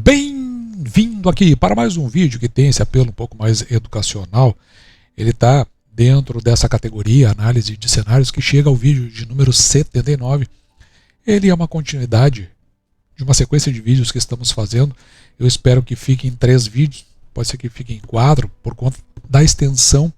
Bem-vindo aqui para mais um vídeo que tem esse apelo um pouco mais educacional. Ele está dentro dessa categoria, análise de cenários, que chega ao vídeo de número 79. Ele é uma continuidade de uma sequência de vídeos que estamos fazendo. Eu espero que fique em 3 vídeos, pode ser que fique em 4, por conta da extensão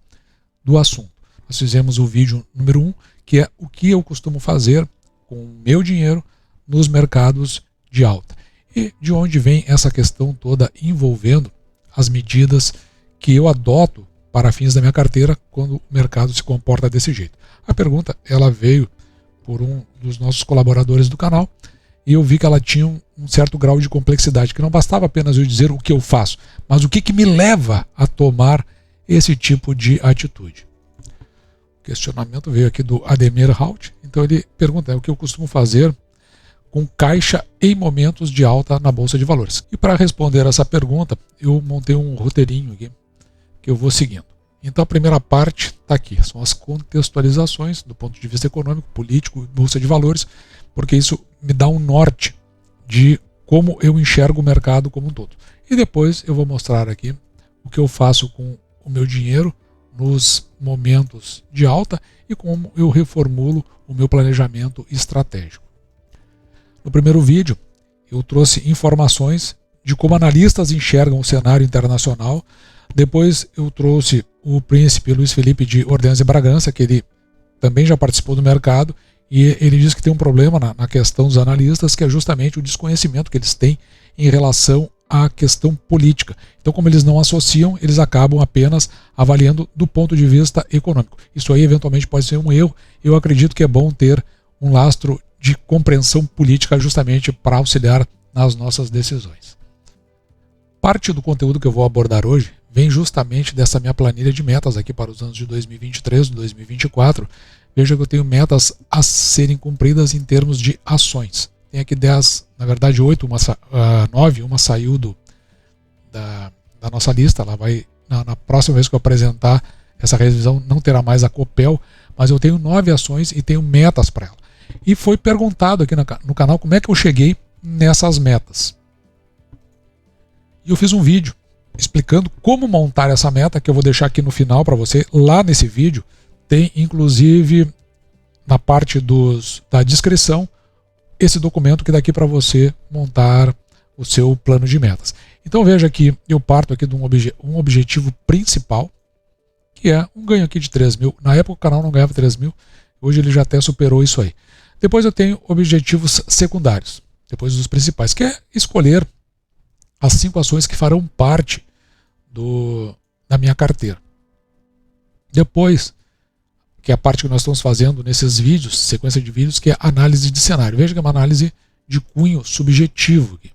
do assunto. Nós fizemos o vídeo número 1, que é o que eu costumo fazer com o meu dinheiro nos mercados de alta. E de onde vem essa questão toda envolvendo as medidas que eu adoto para fins da minha carteira quando o mercado se comporta desse jeito. A pergunta ela veio por um dos nossos colaboradores do canal e eu vi que ela tinha um certo grau de complexidade, que não bastava apenas eu dizer o que eu faço, mas o que me leva a tomar esse tipo de atitude. O questionamento veio aqui do Ademir Halt, então ele pergunta o que eu costumo fazer com caixa em momentos de alta na Bolsa de Valores. E para responder essa pergunta, eu montei um roteirinho aqui que eu vou seguindo. Então a primeira parte está aqui, são as contextualizações do ponto de vista econômico, político, Bolsa de Valores, porque isso me dá um norte de como eu enxergo o mercado como um todo. E depois eu vou mostrar aqui o que eu faço com o meu dinheiro nos momentos de alta e como eu reformulo o meu planejamento estratégico. No primeiro vídeo, eu trouxe informações de como analistas enxergam o cenário internacional. Depois eu trouxe o príncipe Luiz Felipe de Orleans e Bragança, que ele também já participou do mercado, e ele diz que tem um problema na questão dos analistas, que é justamente o desconhecimento que eles têm em relação à questão política. Então, como eles não associam, eles acabam apenas avaliando do ponto de vista econômico. Isso aí eventualmente pode ser um erro. Eu acredito que é bom ter um lastro de compreensão política justamente para auxiliar nas nossas decisões. Parte do conteúdo que eu vou abordar hoje vem justamente dessa minha planilha de metas aqui para os anos de 2023 e 2024. Veja que eu tenho metas a serem cumpridas em termos de ações. Tem aqui 10, na verdade 8, 9, uma saiu da nossa lista. Ela vai, na próxima vez que eu apresentar essa revisão, não terá mais a Copel, mas eu tenho 9 ações e tenho metas para ela. E foi perguntado aqui no canal como é que eu cheguei nessas metas. E eu fiz um vídeo explicando como montar essa meta, que eu vou deixar aqui no final para você. Lá nesse vídeo tem inclusive na parte da descrição esse documento que dá aqui para você montar o seu plano de metas. Então veja que eu parto aqui de um objetivo principal, que é um ganho aqui de 3 mil. Na época o canal não ganhava 3 mil, hoje ele já até superou isso aí. Depois eu tenho objetivos secundários, depois dos principais, que é escolher as 5 ações que farão parte da minha carteira. Depois, que é a parte que nós estamos fazendo nesses vídeos, sequência de vídeos, que é análise de cenário. Veja que é uma análise de cunho subjetivo aqui.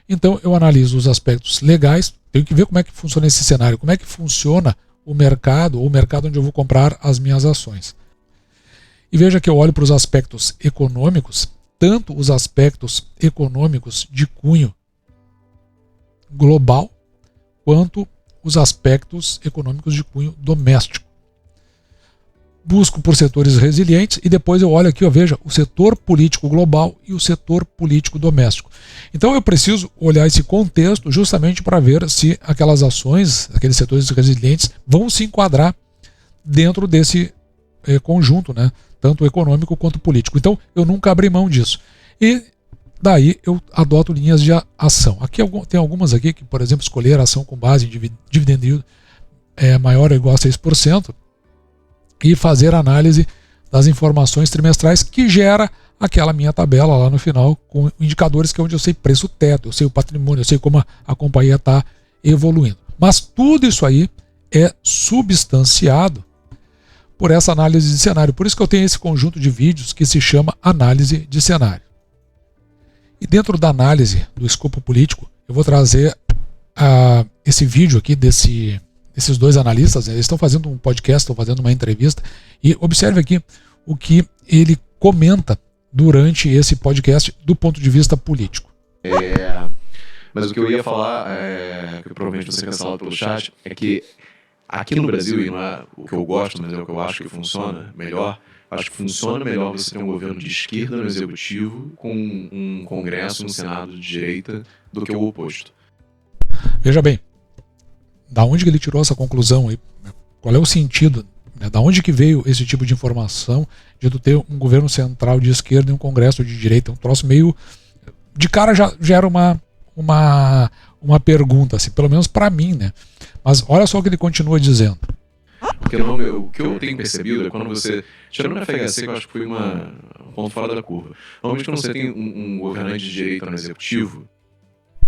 Então eu analiso os aspectos legais, tenho que ver como é que funciona esse cenário, como é que funciona o mercado, ou o mercado onde eu vou comprar as minhas ações. E veja que eu olho para os aspectos econômicos, tanto os aspectos econômicos de cunho global, quanto os aspectos econômicos de cunho doméstico. Busco por setores resilientes e depois eu olho aqui, veja, o setor político global e o setor político doméstico. Então eu preciso olhar esse contexto justamente para ver se aquelas ações, aqueles setores resilientes vão se enquadrar dentro desse conjunto, né? Tanto econômico quanto político. Então eu nunca abri mão disso. E daí eu adoto linhas de ação. Aqui tem algumas aqui que, por exemplo, escolher a ação com base em dividend yield maior ou igual a 6% e fazer análise das informações trimestrais que gera aquela minha tabela lá no final com indicadores que é onde eu sei preço teto, eu sei o patrimônio, eu sei como a companhia está evoluindo. Mas tudo isso aí é substanciado por essa análise de cenário. Por isso que eu tenho esse conjunto de vídeos que se chama análise de cenário. E dentro da análise do escopo político, eu vou trazer esse vídeo aqui desses 2 analistas. Eles estão fazendo um podcast, estão fazendo uma entrevista, e observe aqui o que ele comenta durante esse podcast do ponto de vista político. Mas o que eu ia falar, que provavelmente você cancelado pelo chat, é que aqui no Brasil, e não é o que eu gosto, mas é o que eu acho que funciona melhor, Acho que funciona melhor você ter um governo de esquerda no executivo com um Congresso e um Senado de direita do que o oposto. Veja bem, da onde que ele tirou essa conclusão aí? Qual é o sentido? Da onde que veio esse tipo de informação de tu ter um governo central de esquerda e um Congresso de direita? Um troço meio... De cara já era uma pergunta, assim, pelo menos para mim, né? Mas olha só o que ele continua dizendo. Porque o que eu tenho percebido é quando você... Tirando o FHC, que eu acho que foi um ponto fora da curva. Normalmente quando você tem um governante de direita no executivo...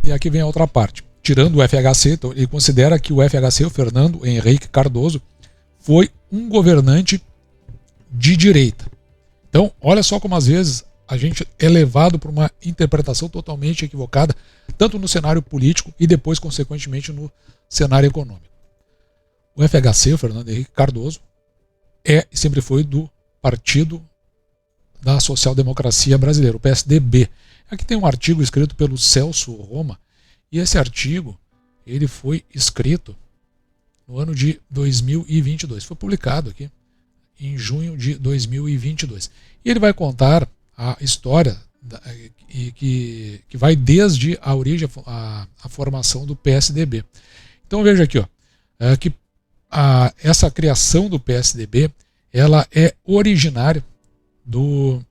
E aqui vem a outra parte. Tirando o FHC, então, ele considera que o FHC, o Fernando Henrique Cardoso, foi um governante de direita. Então, olha só como às vezes a gente é levado por uma interpretação totalmente equivocada, tanto no cenário político e depois, consequentemente, no cenário econômico. O FHC, o Fernando Henrique Cardoso, é e sempre foi do Partido da Social Democracia Brasileira, o PSDB. Aqui tem um artigo escrito pelo Celso Roma, e esse artigo ele foi escrito no ano de 2022. Foi publicado aqui em junho de 2022. E ele vai contar a história que vai desde a origem, a formação do PSDB. Então veja aqui, ó, que essa criação do PSDB, ela é originária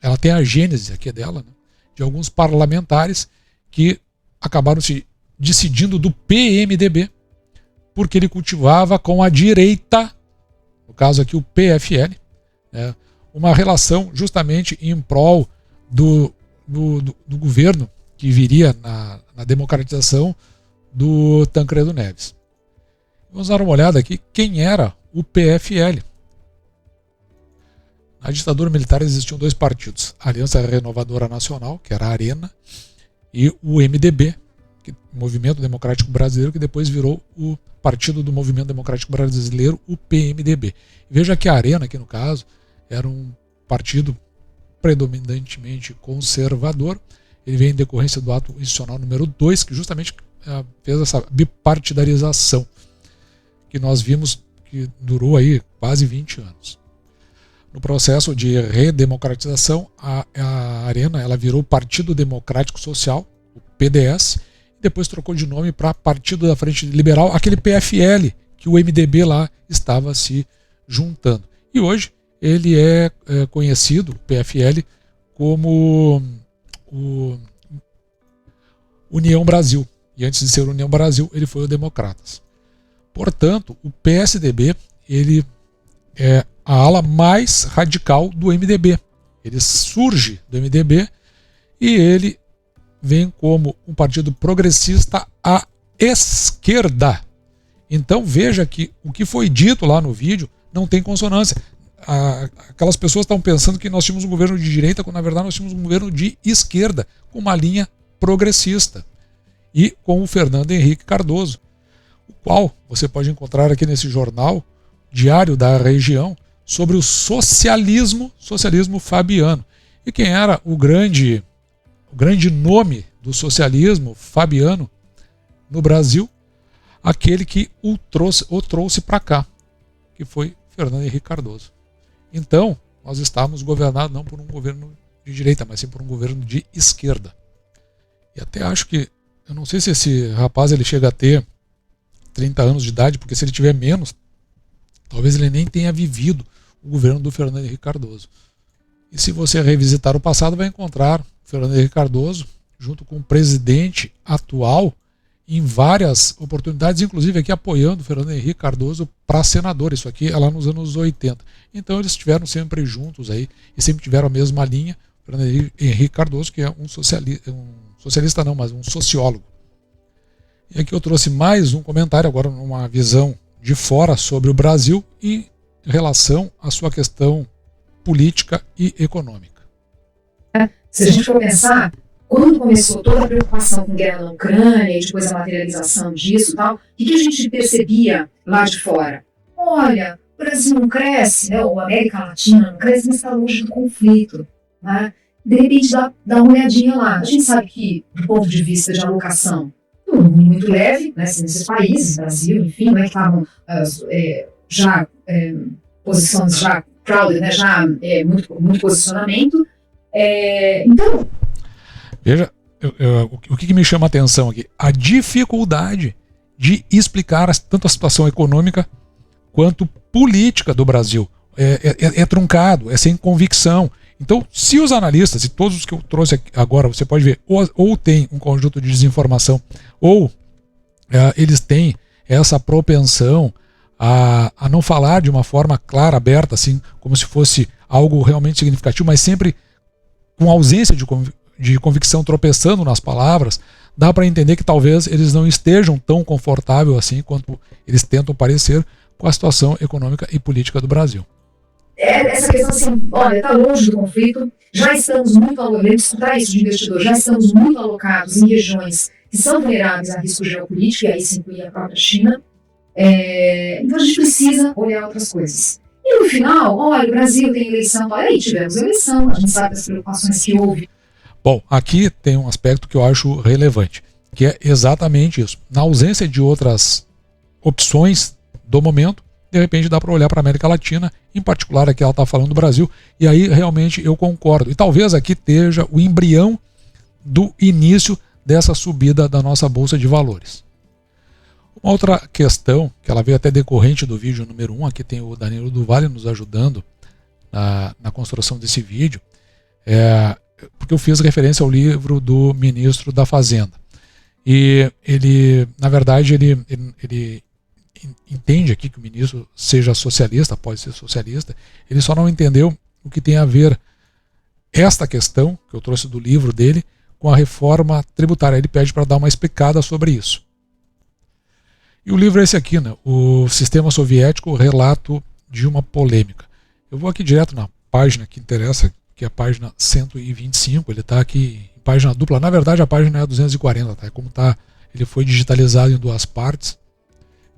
ela tem a gênese aqui dela, né, de alguns parlamentares que acabaram se decidindo do PMDB, porque ele cultivava com a direita, no caso aqui o PFL, né, uma relação justamente em prol do governo que viria na democratização do Tancredo Neves. Vamos dar uma olhada aqui quem era o PFL. Na ditadura militar existiam dois partidos, a Aliança Renovadora Nacional, que era a Arena, e o MDB, Movimento Democrático Brasileiro, que depois virou o Partido do Movimento Democrático Brasileiro, o PMDB. Veja que a Arena, aqui no caso, era um partido predominantemente conservador. Ele vem em decorrência do ato institucional número 2, que justamente fez essa bipartidarização, que nós vimos que durou aí quase 20 anos. No processo de redemocratização, a Arena ela virou Partido Democrático Social, o PDS, depois trocou de nome para Partido da Frente Liberal, aquele PFL que o MDB lá estava se juntando. E hoje ele é conhecido, o PFL, como o União Brasil. E antes de ser União Brasil, ele foi o Democratas. Portanto, o PSDB ele é a ala mais radical do MDB. Ele surge do MDB e ele vem como um partido progressista à esquerda. Então veja que o que foi dito lá no vídeo não tem consonância. Aquelas pessoas estão pensando que nós tínhamos um governo de direita, quando na verdade nós tínhamos um governo de esquerda, com uma linha progressista. E com o Fernando Henrique Cardoso, o qual você pode encontrar aqui nesse jornal Diário da Região, sobre o socialismo fabiano. E quem era o grande nome do socialismo fabiano no Brasil? Aquele que o trouxe para cá, que foi Fernando Henrique Cardoso. Então, nós estávamos governados não por um governo de direita, mas sim por um governo de esquerda. E até acho que, eu não sei se esse rapaz ele chega a ter 30 anos de idade, porque se ele tiver menos, talvez ele nem tenha vivido o governo do Fernando Henrique Cardoso. E se você revisitar o passado, vai encontrar o Fernando Henrique Cardoso, junto com o presidente atual, em várias oportunidades, inclusive aqui apoiando o Fernando Henrique Cardoso para senador. Isso aqui é lá nos anos 80. Então eles estiveram sempre juntos aí e sempre tiveram a mesma linha. O Fernando Henrique Cardoso, que é um socialista não, mas um sociólogo. E aqui eu trouxe mais um comentário, agora numa visão de fora sobre o Brasil em relação à sua questão política e econômica. Se a gente for pensar, quando começou toda a preocupação com guerra na Ucrânia e depois a materialização disso e tal, o que a gente percebia lá de fora? Olha, o Brasil não cresce, né? Ou a América Latina não cresce, mas está longe do conflito. Né? De repente dá uma olhadinha lá. A gente sabe que, do ponto de vista de alocação, muito leve, né? Nesses países, Brasil, enfim, né, que estavam posições já crowded, né, já muito posicionamento. Então... Veja, o que me chama a atenção aqui? A dificuldade de explicar tanto a situação econômica quanto política do Brasil. É truncado, é sem convicção. Então, se os analistas, e todos os que eu trouxe aqui agora, você pode ver, ou tem um conjunto de desinformação, ou eles têm essa propensão a não falar de uma forma clara, aberta, assim, como se fosse algo realmente significativo, mas sempre com ausência de convicção, tropeçando nas palavras, dá para entender que talvez eles não estejam tão confortáveis assim quanto eles tentam parecer com a situação econômica e política do Brasil. Essa questão assim, olha, está longe do conflito, já estamos muito alocados, escutar isso de investidor, já estamos muito alocados em regiões que são vulneráveis a risco geopolítico, e aí se inclui a própria China. Então a gente precisa olhar outras coisas. E no final, olha, o Brasil tem eleição, aí tivemos eleição, a gente sabe das preocupações que houve. Bom, aqui tem um aspecto que eu acho relevante, que é exatamente isso. Na ausência de outras opções do momento, de repente dá para olhar para a América Latina, em particular aqui ela está falando do Brasil, e aí realmente eu concordo. E talvez aqui esteja o embrião do início dessa subida da nossa Bolsa de Valores. Uma outra questão, que ela veio até decorrente do vídeo número 1, aqui tem o Danilo do Vale nos ajudando na construção desse vídeo, porque eu fiz referência ao livro do ministro da Fazenda. E ele, na verdade, ele entende aqui que o ministro seja socialista, pode ser socialista, ele só não entendeu o que tem a ver esta questão, que eu trouxe do livro dele, com a reforma tributária. Ele pede para dar uma explicada sobre isso. E o livro é esse aqui, né? O Sistema Soviético, Relato de uma Polêmica. Eu vou aqui direto na página que interessa, que é a página 125, ele está aqui em página dupla. Na verdade, a página é 240, tá? Como tá, ele foi digitalizado em 2 partes.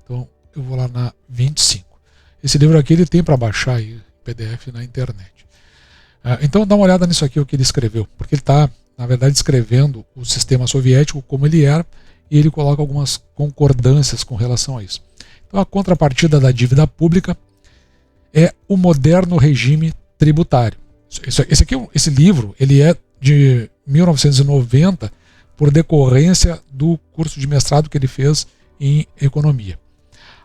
Então, eu vou lá na 25. Esse livro aqui ele tem para baixar aí, PDF na internet. Então, dá uma olhada nisso aqui, o que ele escreveu. Porque ele está, na verdade, escrevendo o sistema soviético como ele era, e ele coloca algumas concordâncias com relação a isso. Então, a contrapartida da dívida pública é o moderno regime tributário. Esse livro ele é de 1990, por decorrência do curso de mestrado que ele fez em economia.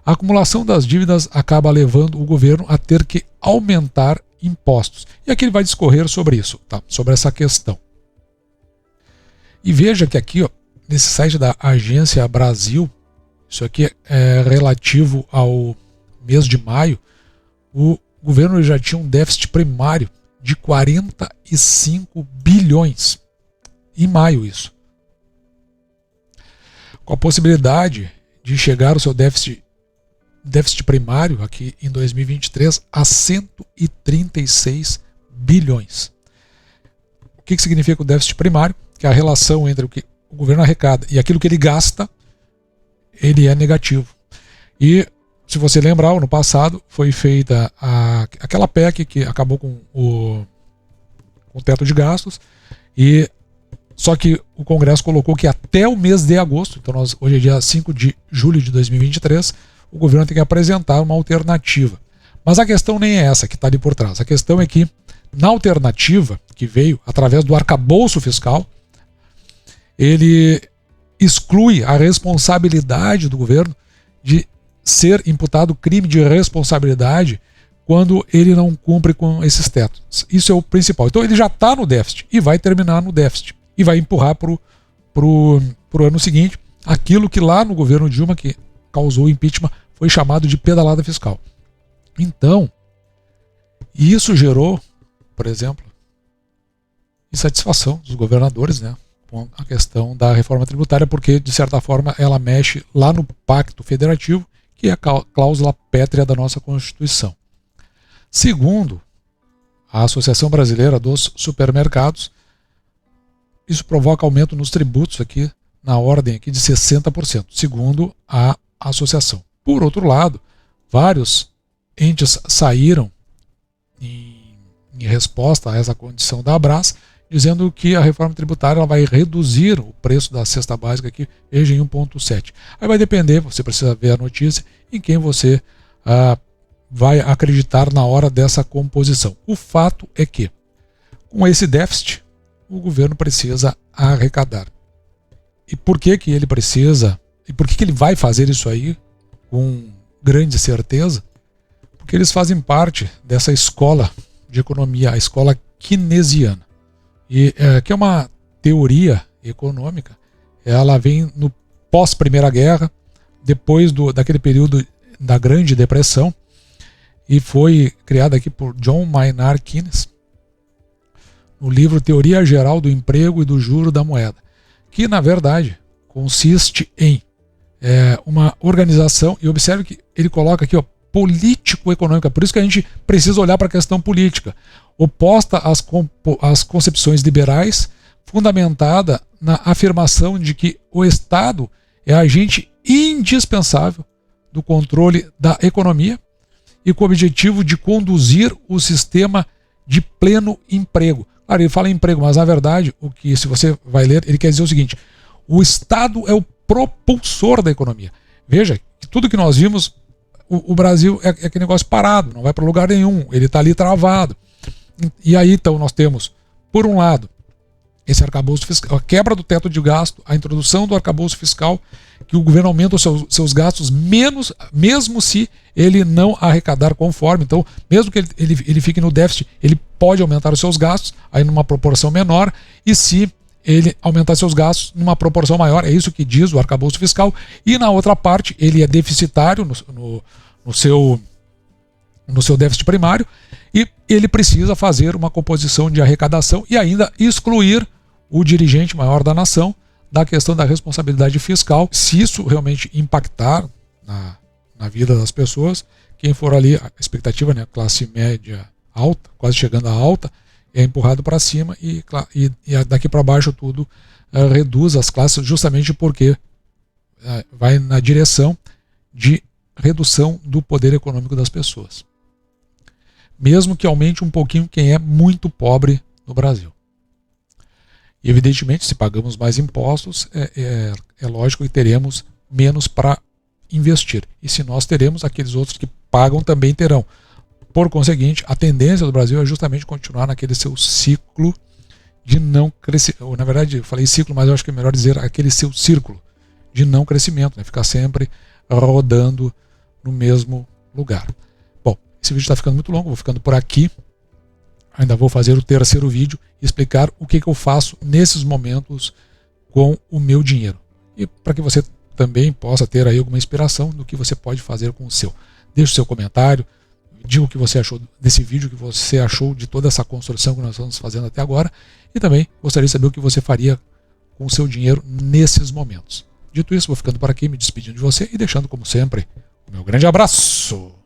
A acumulação das dívidas acaba levando o governo a ter que aumentar impostos. E aqui ele vai discorrer sobre isso, tá? Sobre essa questão. E veja que aqui, ó, nesse site da Agência Brasil, isso aqui é relativo ao mês de maio, o governo já tinha um déficit primário de 45 bilhões. Em maio isso. Com a possibilidade de chegar o seu déficit primário aqui em 2023 a 136 bilhões. O que significa o déficit primário? Que a relação entre o que o governo arrecada e aquilo que ele gasta, ele é negativo. E se você lembrar, no passado foi feita aquela PEC que acabou com o teto de gastos, e só que o Congresso colocou que até o mês de agosto, então hoje é dia 5 de julho de 2023, o governo tem que apresentar uma alternativa. Mas a questão nem é essa que está ali por trás. A questão é que, na alternativa que veio através do arcabouço fiscal, ele exclui a responsabilidade do governo de ser imputado crime de responsabilidade quando ele não cumpre com esses tetos. Isso é o principal. Então ele já está no déficit e vai terminar no déficit. E vai empurrar para o ano seguinte aquilo que lá no governo Dilma, que causou o impeachment, foi chamado de pedalada fiscal. Então, isso gerou, por exemplo, insatisfação dos governadores, né, com a questão da reforma tributária, porque, de certa forma, ela mexe lá no Pacto Federativo, que é a cláusula pétrea da nossa Constituição. Segundo a Associação Brasileira dos Supermercados, isso provoca aumento nos tributos aqui, na ordem aqui de 60%, segundo a associação. Por outro lado, vários entes saíram em resposta a essa condição da Abras, dizendo que a reforma tributária ela vai reduzir o preço da cesta básica aqui, veja, em 1,7. Aí vai depender, você precisa ver a notícia, em quem você vai acreditar na hora dessa composição. O fato é que, com esse déficit, o governo precisa arrecadar. E por que que ele precisa, e por que que ele vai fazer isso aí com grande certeza? Porque eles fazem parte dessa escola de economia, a escola keynesiana, e que é uma teoria econômica. Ela vem no pós-Primeira Guerra, depois daquele período da Grande Depressão, e foi criada aqui por John Maynard Keynes, no livro Teoria Geral do Emprego e do Juro da Moeda, que na verdade consiste em uma organização, e observe que ele coloca aqui, ó, político-econômica, por isso que a gente precisa olhar para a questão política, oposta às concepções liberais, fundamentada na afirmação de que o Estado é agente indispensável do controle da economia e com o objetivo de conduzir o sistema de pleno emprego. Claro, ele fala em emprego, mas na verdade, o que, se você vai ler, ele quer dizer o seguinte: o Estado é o propulsor da economia. Veja que tudo que nós vimos, o Brasil é aquele negócio parado, não vai para lugar nenhum, ele está ali travado. E aí então nós temos, por um lado, esse arcabouço fiscal, a quebra do teto de gasto, a introdução do arcabouço fiscal, que o governo aumenta os seus gastos mesmo se ele não arrecadar conforme. Então, mesmo que ele fique no déficit, ele pode aumentar os seus gastos, aí numa proporção menor, e se ele aumentar seus gastos numa proporção maior, é isso que diz o arcabouço fiscal, e na outra parte ele é deficitário no seu déficit primário, e ele precisa fazer uma composição de arrecadação e ainda excluir o dirigente maior da nação da questão da responsabilidade fiscal. Se isso realmente impactar na vida das pessoas, quem for ali, a expectativa, né, classe média alta, quase chegando à alta, é empurrado para cima e daqui para baixo tudo reduz as classes, justamente porque vai na direção de redução do poder econômico das pessoas. Mesmo que aumente um pouquinho quem é muito pobre no Brasil. E evidentemente, se pagamos mais impostos, é lógico que teremos menos para investir. E se nós teremos, aqueles outros que pagam também terão. Por conseguinte, a tendência do Brasil é justamente continuar naquele seu ciclo de não crescimento. Na verdade, eu falei ciclo, mas eu acho que é melhor dizer aquele seu círculo de não crescimento, né? Ficar sempre rodando no mesmo lugar. Bom, esse vídeo está ficando muito longo, vou ficando por aqui. Ainda vou fazer o terceiro vídeo e explicar o que eu faço nesses momentos com o meu dinheiro. E para que você também possa ter aí alguma inspiração do que você pode fazer com o seu. Deixe o seu comentário, diga o que você achou desse vídeo, o que você achou de toda essa construção que nós estamos fazendo até agora. E também gostaria de saber o que você faria com o seu dinheiro nesses momentos. Dito isso, vou ficando por aqui, me despedindo de você e deixando, como sempre, o meu grande abraço!